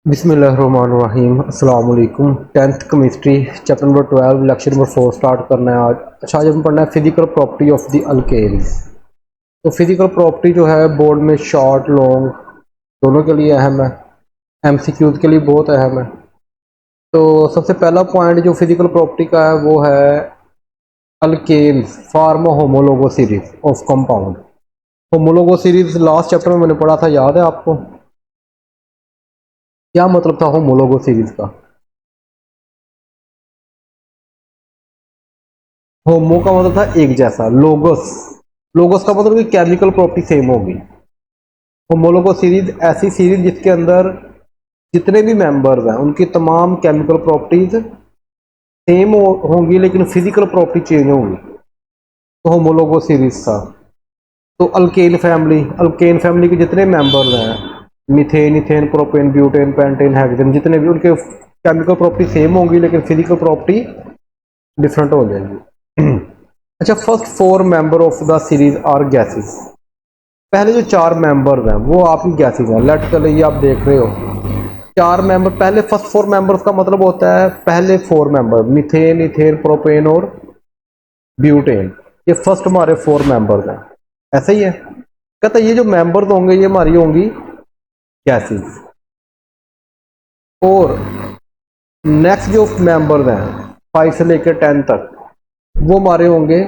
बिस्मिल्लाहिर्रहमानिर्रहीम अस्सलाम वालेकुम। 10th chemistry chapter number 12 lecture number 4 start करना है आज। अच्छा, आज हम पढ़ना है physical property of the alkanes. तो फिजिकल प्रॉपर्टी जो है बोर्ड में शॉर्ट लॉन्ग दोनों के लिए अहम है, एमसीक्यूज के लिए बहुत अहम है। तो सबसे पहला पॉइंट जो फिजिकल प्रॉपर्टी का है वो है alkanes form homologous series of compound. Homologous series last chapter में मैंने पढ़ा था, याद है आपको? क्या मतलब था होमोलोगो सीरीज का? होमो का मतलब था एक जैसा, लोगोस लोगोस का मतलब कि केमिकल प्रॉपर्टी सेम होगी। होमोलोगो सीरीज ऐसी सीरीज जिसके अंदर जितने भी मेंबर्स हैं उनकी तमाम केमिकल प्रॉपर्टीज सेम होंगी लेकिन फिजिकल प्रॉपर्टी चेंज होंगी, तो होमोलोगो सीरीज था। तो अल्केन फैमिली के जितने मेंबर्स हैं, methane ethane propane butane pentane hexane, जितने भी उनके केमिकल प्रॉपर्टी सेम होंगी लेकिन फिजिकल प्रॉपर्टी डिफरेंट हो जाएगी। अच्छा, first four member of the series are gases. पहले जो चार मेंबर्स हैं वो आपकी गैसेस हैं। लेट चले, ये आप देख रहे हो चार मेंबर। पहले फर्स्ट फोर मेंबर्स का मतलब होता है पहले four member, methane ethane propane और ब्यूटेन, ये फर्स्ट हमारे फोर मेंबर्स हैं। ऐसा ही है, कहता है ये जो मेंबर्स होंगे ये हमारी होंगी गैसेस। और नेक्स्ट जो मेंबर्स हैं 5 से लेकर 10 तक वो हमारे होंगे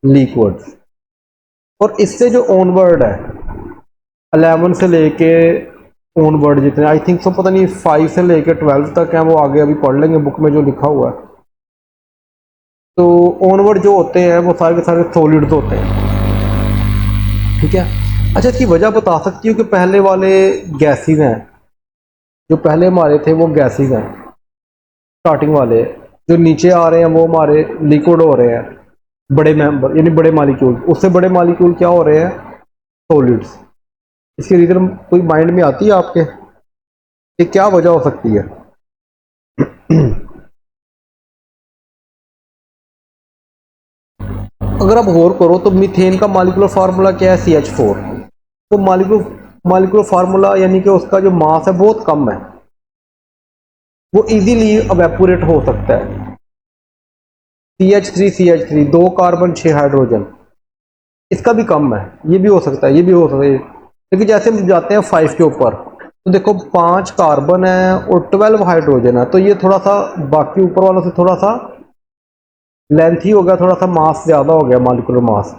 लिक्विड्स। और इससे जो ऑनवर्ड है 11 से लेके ऑनवर्ड जितने आई थिंक सो, पता नहीं 5 से लेके 12 तक हैं, वो आगे अभी पढ़ लेंगे बुक में जो लिखा हुआ है। तो ऑनवर्ड जो होते हैं वो सारे के सारे सॉलिड्स होते हैं, ठीक है। अच्छा, इसकी वजह बता सकती हूँ कि पहले वाले गैसेस हैं, जो पहले हमारे थे वो गैसेस हैं स्टार्टिंग वाले, जो नीचे आ रहे हैं वो हमारे लिक्विड हो रहे हैं, बड़े मेंबर यानी बड़े मालिक्यूल। उससे बड़े मालिक्यूल क्या हो रहे हैं? सॉलिड्स। इसकी रीजन कोई माइंड में आती है आपके कि क्या वजह हो सकती है? अगर आप गौर करो तो मीथेन का मॉलिक्यूलर फार्मूला क्या है? CH4। तो मॉलिक्यूलर फार्मूला यानी कि उसका जो मास है बहुत कम है, वो इजीली अवेपोरेट हो सकता है। CH3 दो कार्बन 6 हाइड्रोजन, इसका भी कम है, ये भी हो सकता है, ये भी हो सकता है। लेकिन जैसे हम जाते हैं 5 के ऊपर तो देखो 5 कार्बन है और 12 हाइड्रोजन है, तो ये थोड़ा सा बाकी ऊपर वालों से थोड़ा सा लेंथी हो गया, थोड़ा सा मास ज्यादा हो गया, मॉलिक्यूलर मास।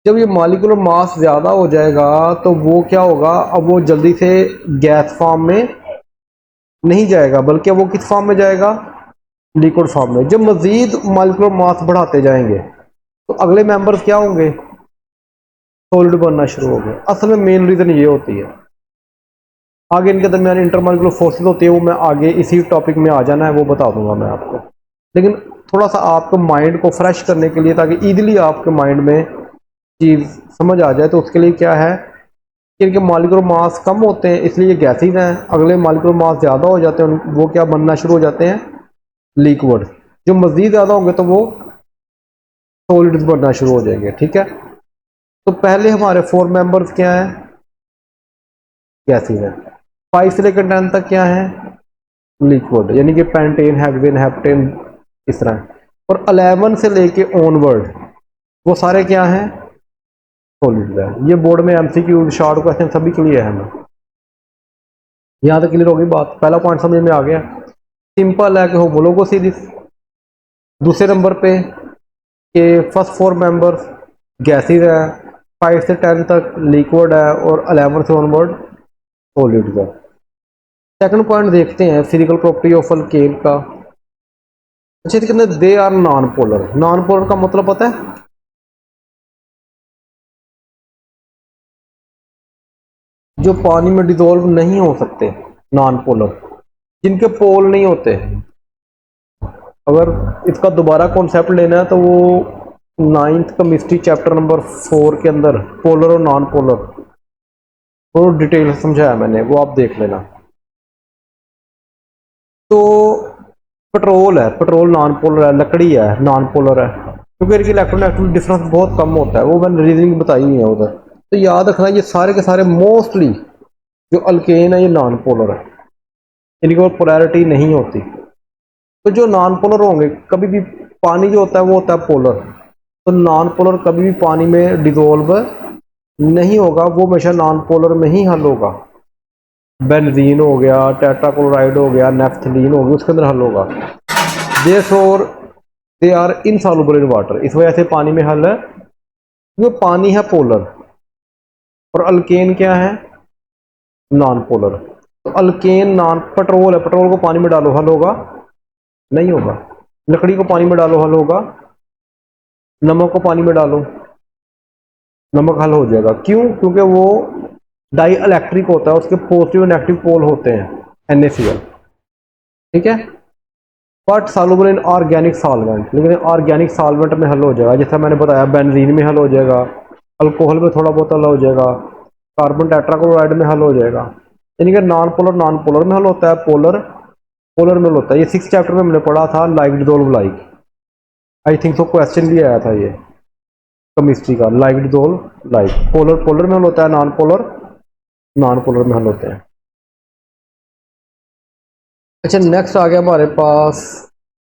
जब ये मॉलिक्यूलर मास ज्यादा हो जाएगा तो वो क्या होगा, अब वो जल्दी से गैस फॉर्म में नहीं जाएगा बल्कि वो किस फॉर्म में जाएगा? लिक्विड फॉर्म में। जब मजीद मॉलिक्यूलर मास बढ़ाते जाएंगे तो अगले मेंबर्स क्या होंगे? सॉलिड बनना शुरू हो गए। असल में मेन रीजन ये होती है, आगे इनके दरमियान इंटरमॉलिक्यूलर फोर्सेस होती है, वो मैं आगे इसी टॉपिक में आ जाना है वो बता दूंगा मैं आपको। लेकिन थोड़ा सा आपको माइंड को फ्रेश करने के लिए, ताकि इजीली आपके माइंड में चीज़ समझ आ जाए, तो उसके लिए क्या है कि इनके मॉलिक्यूलर मास कम होते हैं इसलिए ये गैसेज हैं। अगले मॉलिक्यूलर मास ज़्यादा हो जाते हैं, वो क्या बनना शुरू हो जाते हैं? लिक्विड। जो मज़ीद ज़्यादा होंगे तो वो सॉलिड्स बनना शुरू हो जाएंगे, ठीक है। तो पहले हमारे फोर मेंबर्स क्या है? गैसेज हैं। 5 से लेकर 10 तक क्या है? लिक्विड, यानी कि पेंटेन हेक्सेन हेप्टेन इस तरह। और 11 से लेके ऑनवर्ड वो सारे क्या हैं? सॉलिड है। ये बोर्ड में एमसीक्यू शॉर्ट क्वेश्चन सभी के लिए है। यहाँ तक क्लियर होगी बात? पहला पॉइंट समझ में आ गया? सिंपल है कि होमोलोगो सीरीज। दूसरे नंबर पे कि फर्स्ट फोर मेंबर्स गैसेज है, 5 से 10 तक लिक्विड है और 11 से ऑनवर्ड सॉलिड है। सेकंड पॉइंट देखते हैं फिजिकल प्रॉपर्टी ऑफ अल्केन का। अच्छा, इसके अंदर they are non polar. Non polar का मतलब पता है? जो पानी में डिजोल्व नहीं हो सकते, नॉन पोलर, जिनके पोल नहीं होते। अगर इसका दोबारा कॉन्सेप्ट लेना है तो वो 9th केमिस्ट्री चैप्टर नंबर 4 के अंदर पोलर और नॉन पोलर वो डिटेल समझाया मैंने, वो आप देख लेना। तो पेट्रोल है, पेट्रोल नॉन पोलर है। लकड़ी है नॉन पोलर है, क्योंकि इनकी इलेक्ट्रोनेगेटिव डिफरेंस बहुत कम होता है, वो मैंने रीजनिंग बताई हुई है उधर। तो याद रखना ये सारे के सारे मोस्टली जो अल्केन है ये नॉन पोलर है। इनकी पोलैरिटी नहीं होती। तो जो नॉन पोलर होंगे, कभी भी पानी जो होता है वो होता है पोलर, तो नॉन पोलर कभी भी पानी में डिजोल्व नहीं होगा, वो हमेशा नॉन पोलर में ही हल होगा। बेंजीन हो गया, टेट्राक्लोराइड हो गया, नेफ्थलीन हो गया, उसके अंदर हल होगा। Therefore they are insoluble in water, इस वजह से पानी में हल है। वो पानी है पोलर और अल्केन क्या है, नॉन पोलर। तो अल्केन नॉन, पेट्रोल है, पेट्रोल को पानी में डालो हल होगा, नहीं होगा। लकड़ी को पानी में डालो हल होगा, नमक को पानी में डालो, नमक हल हो जाएगा। क्यों? क्योंकि वो डाई इलेक्ट्रिक होता है, उसके पॉजिटिव और नेगेटिव पोल होते हैं NaCl, ठीक है। But soluble in organic solvent, लेकिन ऑर्गेनिक सॉल्वेंट में हल हो जाएगा, जैसा मैंने बताया बेंजीन में हल हो जाएगा, अल्कोहल में थोड़ा बहुत हल हो जाएगा, कार्बन टेट्राक्लोराइड में हल हो जाएगा। यानी कि नॉन पोलर में हल होता है, पोलर में हल होता है। ये 6th चैप्टर में हमने पढ़ा था, like dissolve like, I think तो क्वेश्चन भी आया था ये केमिस्ट्री का, लाइक डिसॉल्व लाइक। पोलर में हल होता है, नॉन पोलर में हल होते हैं। अच्छा, नेक्स्ट आ गया हमारे पास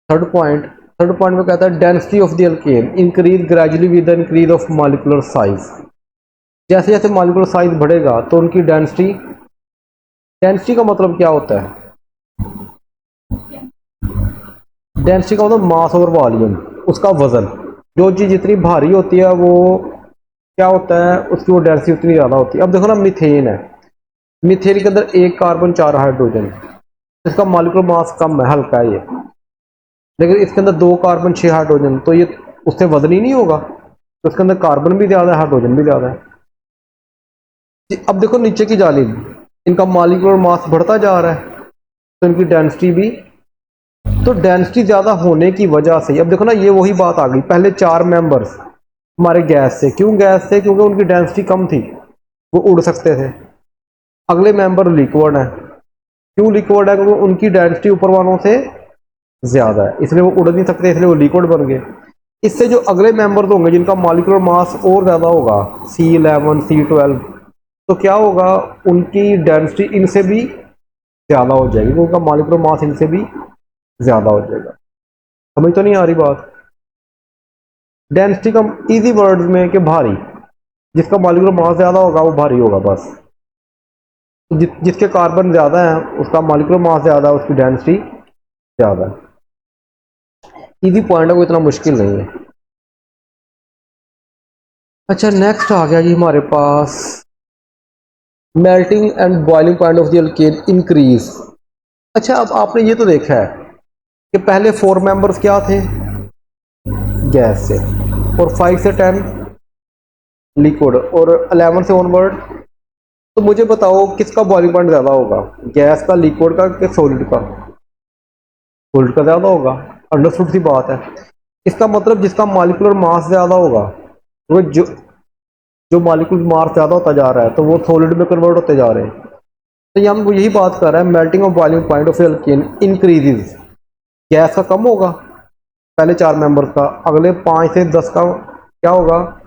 थर्ड पॉइंट में कहता है density of the alkane increase gradually with the increase of molecular size. जैसे जैसे मॉलिक्यूलर साइज बढ़ेगा तो उनकी डेंसिटी का मतलब क्या होता है? डेंसिटी का मतलब मास ओवर वॉल्यूम, उसका वजन। जो चीज़ जितनी भारी होती है वो क्या होता है, उसकी वो डेंसिटी उतनी ज़्यादा होती है। अब देखो ना, मीथेन है, मीथेन के अंदर 1 कार्बन 4 हाइड्रोजन, इसका मॉलिक्यूलर मास कम है, हल्का है ये। लेकिन इसके अंदर 2 कार्बन 6 हाइड्रोजन, तो ये उससे वजन ही नहीं होगा, तो इसके अंदर कार्बन भी ज़्यादा है, हाइड्रोजन भी ज़्यादा है। अब देखो नीचे की जानिब इनका मॉलिक्यूलर मास बढ़ता जा रहा है, तो इनकी डेंसिटी भी, तो डेंसिटी ज़्यादा होने की वजह से, अब देखो ना, ये वही बात आ गई। पहले 4 मेंबर्स हमारे गैस से, क्यों गैस से? क्योंकि उनकी डेंसिटी कम थी, वो उड़ सकते थे। अगले मेंबर लिक्विड है, क्यों लिक्विड है? क्योंकि उनकी डेंसिटी ऊपर वालों से ज्यादा है, इसलिए वो उड़ नहीं सकते, इसलिए वो लिक्विड बन गए। इससे जो अगले मेंबर्स होंगे जिनका मॉलिक्यूलर मास और ज्यादा होगा, C11 C12, तो क्या होगा, उनकी डेंसिटी इनसे भी ज्यादा हो जाएगी, क्योंकि उनका मॉलिक्यूलर मास इनसे भी ज्यादा हो जाएगा। समझ तो नहीं आ रही बात? डेंसिटी का इजी वर्ड्स में कि भारी, जिसका मॉलिक्यूलर मास ज्यादा होगा वो भारी होगा बस। तो जिसके कार्बन ज्यादा है उसका मॉलिक्यूलर मास ज्यादा है, उसकी डेंसिटी ज्यादा है। इजी पॉइंट है, वो इतना मुश्किल नहीं है। अच्छा, नेक्स्ट आ गया जी हमारे पास melting and boiling point of the alkane increase. अच्छा, अब आपने ये तो देखा है कि पहले 4 मेंबर्स क्या थे, गैस से, और 5 से 10 लिक्विड, और 11 से ऑनवर्ड। तो मुझे बताओ किसका बॉइलिंग पॉइंट ज्यादा होगा, गैस का, लिक्विड का, कि सॉलिड का? सॉलिड का ज्यादा होगा, अंडरस्टूड सी बात है। इसका मतलब जिसका मॉलिक्यूलर मास ज्यादा होगा, वो जो मॉलिक्यूलर मास ज्यादा होता जा रहा है, तो वो सॉलिड में कन्वर्ट होते जा रहे हैं। तो ये हम यही बात कर रहे हैं, melting of boiling point of alkene increases. Gas का कम होगा पहले 4 मेंबर्स का, अगले 5 से 10 का क्या होगा,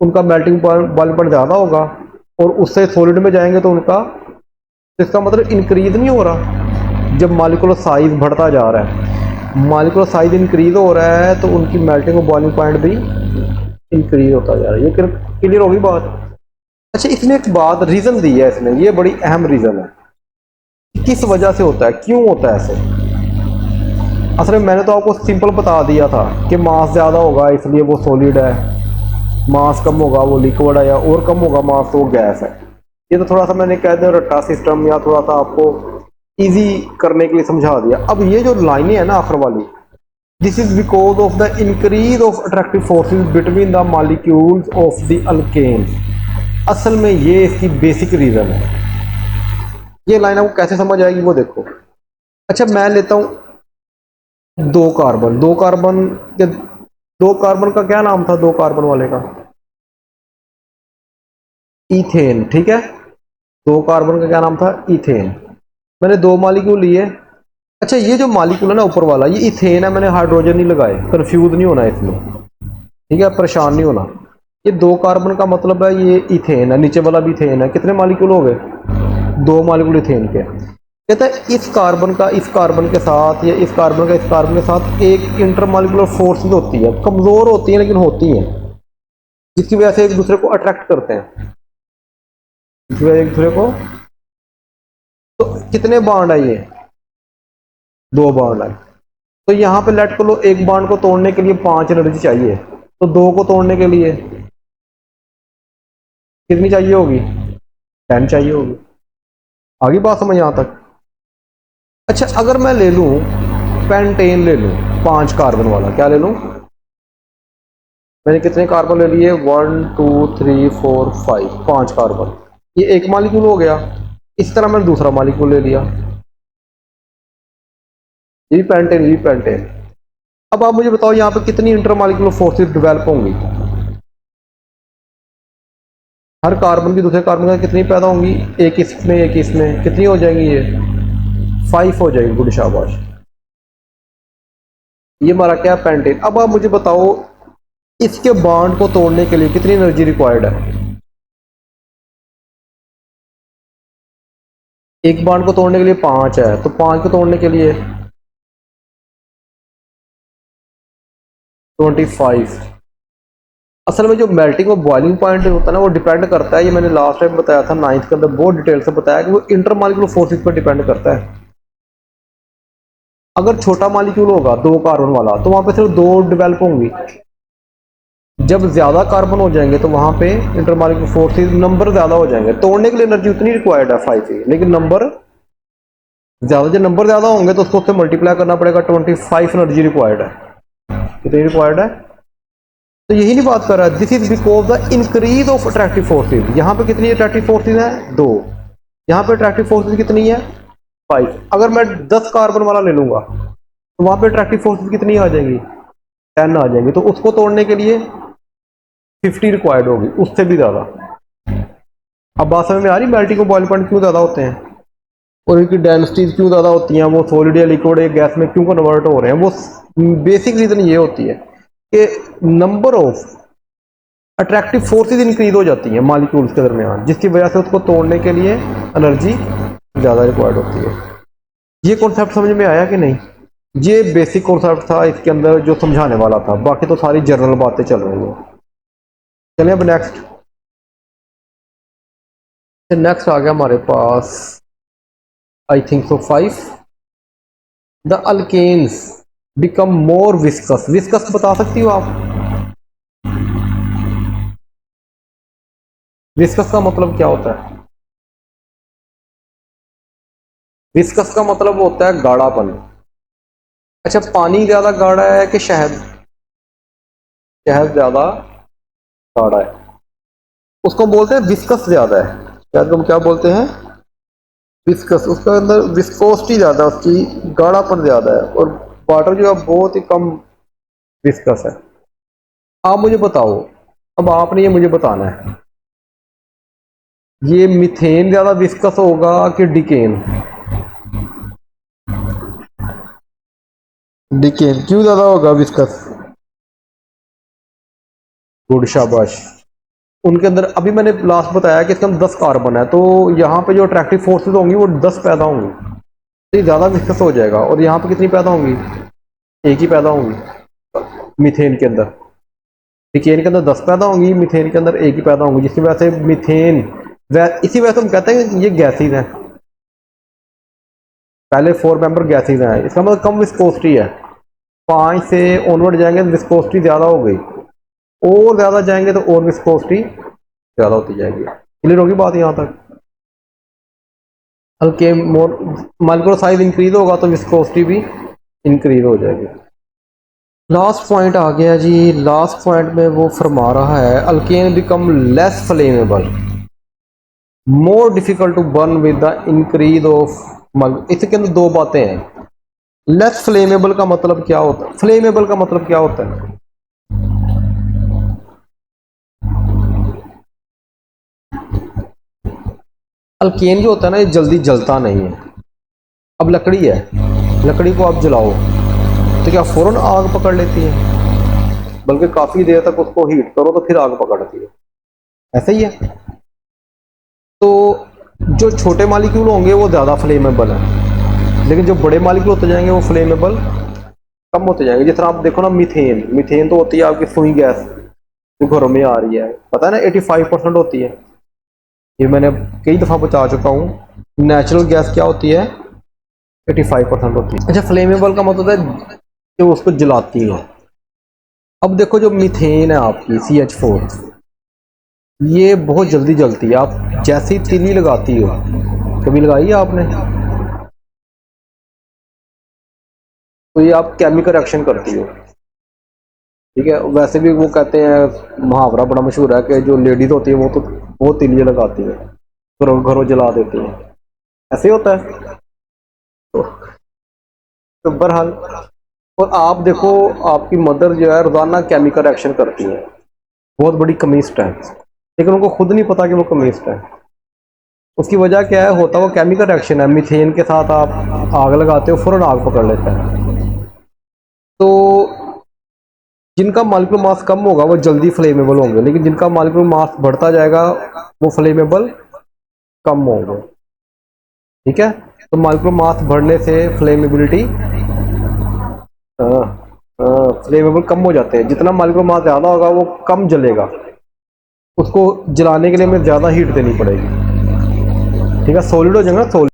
उनका मेल्टिंग बॉइलिंग पॉइंट ज्यादा होगा, और उससे सॉलिड में जाएंगे तो उनका, इसका मतलब इंक्रीज नहीं हो रहा। जब मॉलिक्यूलर साइज बढ़ता जा रहा है, मॉलिक्यूलर साइज इंक्रीज हो रहा है, तो उनकी मेल्टिंग और बॉइलिंग पॉइंट भी इंक्रीज होता जा रहा है। ये क्लियर होगी बात? अच्छा, इसमें एक बात रीजन दी है इसने, ये बड़ी अहम रीजन है, किस वजह से होता है, क्यों होता है ऐसे। असल में मैंने तो आपको सिंपल बता दिया था कि मास ज़्यादा होगा इसलिए वो सॉलिड है, मास कम होगा वो लिक्विड है, या और कम होगा मास तो वो गैस है। ये तो थोड़ा सा मैंने कह दिया रट्टा सिस्टम, या थोड़ा सा आपको इजी करने के लिए समझा दिया। अब ये जो लाइनें है ना आखिर वाली, this is because of the increase of attractive forces between the molecules of the alkane. असल में ये इसकी बेसिक रीजन है। ये लाइन आपको कैसे समझ आएगी वो देखो। अच्छा, मैं लेता हूं 2 कार्बन, 2 कार्बन का क्या नाम था, 2 कार्बन वाले का? इथेन, ठीक है। 2 कार्बन का क्या नाम था? इथेन। मैंने 2 मॉलिक्यूल लिए। अच्छा, ये जो मॉलिक्यूल है ना ऊपर वाला, ये इथेन है, मैंने हाइड्रोजन नहीं लगाए, कंफ्यूज नहीं होना इसमें, ठीक है, परेशान नहीं होना। ये 2 कार्बन का मतलब है ये इथेन है, नीचे वाला भी इथेन है। कितने मॉलिक्यूल हो गए? 2 मॉलिक्यूल इथेन के। कहता है इस कार्बन का इस कार्बन के साथ या इस कार्बन का इस कार्बन के साथ एक इंटरमॉलिक्यूलर फोर्सेस होती है, कमजोर होती है लेकिन होती हैं, जिसकी वजह से एक दूसरे को अट्रैक्ट करते हैं, जिसकी वजह से एक दूसरे को। तो कितने बॉन्ड है ये? 2 बॉन्ड है। तो यहाँ पे लेट कर लो एक बॉन्ड को तोड़ने के लिए 5 एनर्जी चाहिए, तो 2 को तोड़ने के लिए कितनी चाहिए होगी? 10 चाहिए होगी। आगे बात समझ यहाँ तक? अच्छा, अगर मैं ले लूं पेंटेन ले लूं 5 कार्बन वाला, क्या ले लूं? मैंने कितने कार्बन ले लिए? 1 2 3 4 5, 5 कार्बन। ये एक मॉलिक्यूल हो गया। इस तरह मैंने दूसरा मॉलिक्यूल ले लिया, ये पेंटेन, ये पेंटेन। अब आप मुझे बताओ यहाँ पे कितनी इंटरमॉलिक्यूलर फोर्सेस डेवलप होंगी? हर कार्बन की दूसरे कार्बन का कितनी पैदा होंगी? एक इसमें एक इसमें, कितनी हो जाएंगी? ये 5 हो जाएगी। गुड, शाबाश। ये हमारा क्या? पेंटेन। अब आप मुझे बताओ इसके बॉन्ड को तोड़ने के लिए कितनी एनर्जी रिक्वायर्ड है? एक बॉन्ड को तोड़ने के लिए 5 है, तो 5 को तोड़ने के लिए 25। असल में जो मेल्टिंग और बॉइलिंग पॉइंट होता है ना, वो डिपेंड करता है, ये मैंने लास्ट टाइम बताया था 9th के अंदर, बहुत डिटेल से बताया कि वो इंटरमॉलिक्यूलर फोर्सेस पर डिपेंड करता है। अगर छोटा मॉलिक्यूल होगा 2 कार्बन वाला, तो वहां पे सिर्फ 2 डेवलप होंगी। जब ज्यादा कार्बन हो जाएंगे तो वहां पे इंटरमॉलिक्यूलर फोर्सेस नंबर ज्यादा हो जाएंगे, तोड़ने के लिए एनर्जी उतनी रिक्वायर्ड है 5 ही, लेकिन नंबर ज्यादा, जब नंबर ज्यादा होंगे तो उसको उससे मल्टीप्लाई करना पड़ेगा, 25 एनर्जी रिक्वायर्ड है। कितनी रिक्वायर्ड है? तो यही नहीं बात कर रहा है, this is because the increase of attractive forces. यहाँ पे कितनी अट्रैक्टिव फोर्सेज है? 2। यहाँ पे अट्रैक्टिव फोर्सेज कितनी है? 5। अगर मैं 10 कार्बन वाला ले लूंगा तो वहां पे अट्रैक्टिव फोर्सेज कितनी आ जाएंगी? 10 आ जाएंगी। तो उसको तोड़ने के लिए 50 रिक्वायर्ड होगी, उससे भी ज्यादा। अब बात समझ में आ रही मेल्टिंग और बॉइलिंग पॉइंट क्यों ज्यादा होते हैं और इनकी डेंसिटीज क्यों ज्यादा होती हैं, वो सॉलिड या लिक्विड या गैस में क्यों कन्वर्ट हो रहे हैं? वो बेसिक रीजन ये होती है कि number of attractive forces increase हो जाती हैं मॉलिक्यूल्स के दरमियान, जिसकी वजह से उसको तोड़ने के लिए एनर्जी ज़्यादा रिक्वायर्ड होती है। ये कॉन्सेप्ट समझ में आया कि नहीं? ये बेसिक कॉन्सेप्ट था इसके अंदर जो समझाने वाला था, बाकी तो सारी जनरल बातें चल रही हैं। चलिए अब नेक्स्ट आ गया हमारे पास, I think so 5। The alkanes become more viscous. Viscous बता सकती हो आप? विस्कस का मतलब क्या होता है? विस्कस का मतलब होता है गाढ़ापन। अच्छा, पानी ज्यादा गाढ़ा है कि शहद? शहद ज्यादा गाढ़ा है, उसको बोलते हैं विस्कस ज्यादा है। शहद को क्या बोलते हैं? विस्कस। उसके अंदर विस्कोसिटी ज्यादा है, उसकी गाढ़ापन ज्यादा है, और वाटर जो है बहुत ही कम विस्कस है। आप मुझे बताओ, अब आपने ये मुझे बताना है, ये मीथेन ज्यादा विस्कस होगा कि डिकेन? डिकेन। क्यों ज्यादा होगा विस्कस? गुड, शाबाश। उनके अंदर अभी मैंने लास्ट बताया कि इसके अंदर 10 कार्बन है, तो यहाँ पे जो अट्रैक्टिव फोर्सेस होंगी वो 10 पैदा होंगी, तो ये ज्यादा विस्कस हो जाएगा। और यहाँ पे कितनी पैदा होंगी? एक ही पैदा होंगी मीथेन के अंदर। डिकेन के अंदर 10 पैदा होंगी, मीथेन के अंदर एक ही पैदा होंगी, जिसकी वजह से मीथेन, इसी वजह से हम कहते हैं ये गैसेज हैं, पहले 4 मेंबर गैसेज हैं। इसका मतलब कम विस्कोसिटी है। 5 से ऑनवर्ड जाएंगे तो विस्कोसिटी ज्यादा हो गई, और ज्यादा जाएंगे तो और विस्कोसिटी ज्यादा होती जाएगी। क्लियर होगी बात यहाँ तक? हल्के मोर मॉलिक्यूलर साइज इंक्रीज होगा तो विस्कोसिटी भी इंक्रीज हो जाएगी। लास्ट पॉइंट आ गया जी। लास्ट पॉइंट में वो फरमा रहा है alkane become less flammable, more difficult to burn with the increase of. इसके अंदर 2 बातें हैं। लेस फ्लेमेबल का मतलब क्या होता है? फ्लेमेबल का मतलब क्या होता है? अल्केन जो होता है ना, ये जल्दी जलता नहीं है। अब लकड़ी है, लकड़ी को आप जलाओ तो क्या फौरन आग पकड़ लेती है? बल्कि काफी देर तक उसको हीट करो तो फिर आग पकड़ती है। ऐसा ही है। तो जो छोटे मालिक्यूल होंगे वो ज़्यादा फ्लेमेबल है, लेकिन जो बड़े मालिक्यूल होते जाएंगे वो फ्लेमेबल कम होते जाएंगे। जिस तरह आप देखो ना, मीथेन, मीथेन तो होती है आपकी सुई गैस जो घरों में आ रही है, पता है ना 85% होती है। ये मैंने कई दफ़ा बता चुका हूँ। नेचुरल गैस क्या होती है, 85% होती है। अच्छा, फ्लेमेबल का मतलब है कि उसको जलाती है। अब देखो जो मीथेन है आपकी CH4, ये बहुत जल्दी जलती है। आप जैसे ही तीली लगाती हो, कभी लगाई है आपने, तो ये आप केमिकल रिएक्शन करती हो, ठीक है। वैसे भी वो कहते हैं, मुहावरा बड़ा मशहूर है कि जो लेडीज होती है वो तो बहुत तीलियां लगाती है, घरों घरों जला देती है, ऐसे ही होता है। तो, तो बहरहाल, और आप देखो आपकी मदर जो है रोजाना केमिकल रिएक्शन करती है, बहुत बड़ी कमिस्ट है, लेकिन उनको खुद नहीं पता कि वो कमिस्ट है। उसकी वजह क्या है, होता वो केमिकल रिएक्शन है। मीथेन के साथ आप आग लगाते हो, फौरन आग पकड़ लेता है। तो जिनका मॉलिक्यूलर मास कम होगा वो जल्दी फ्लेमेबल होंगे, लेकिन जिनका मॉलिक्यूलर मास बढ़ता जाएगा वो फ्लेमेबल कम होंगे, ठीक है। तो मॉलिक्यूलर मास बढ़ने से फ्लेमेबिलिटी, फ्लेमेबल कम हो जाते हैं। जितना मॉलिक्यूलर मास ज़्यादा होगा वो कम जलेगा, उसको जलाने के लिए हमें ज़्यादा हीट देनी पड़ेगी, ठीक है। सॉलिड हो जाएगा ना, सॉलिड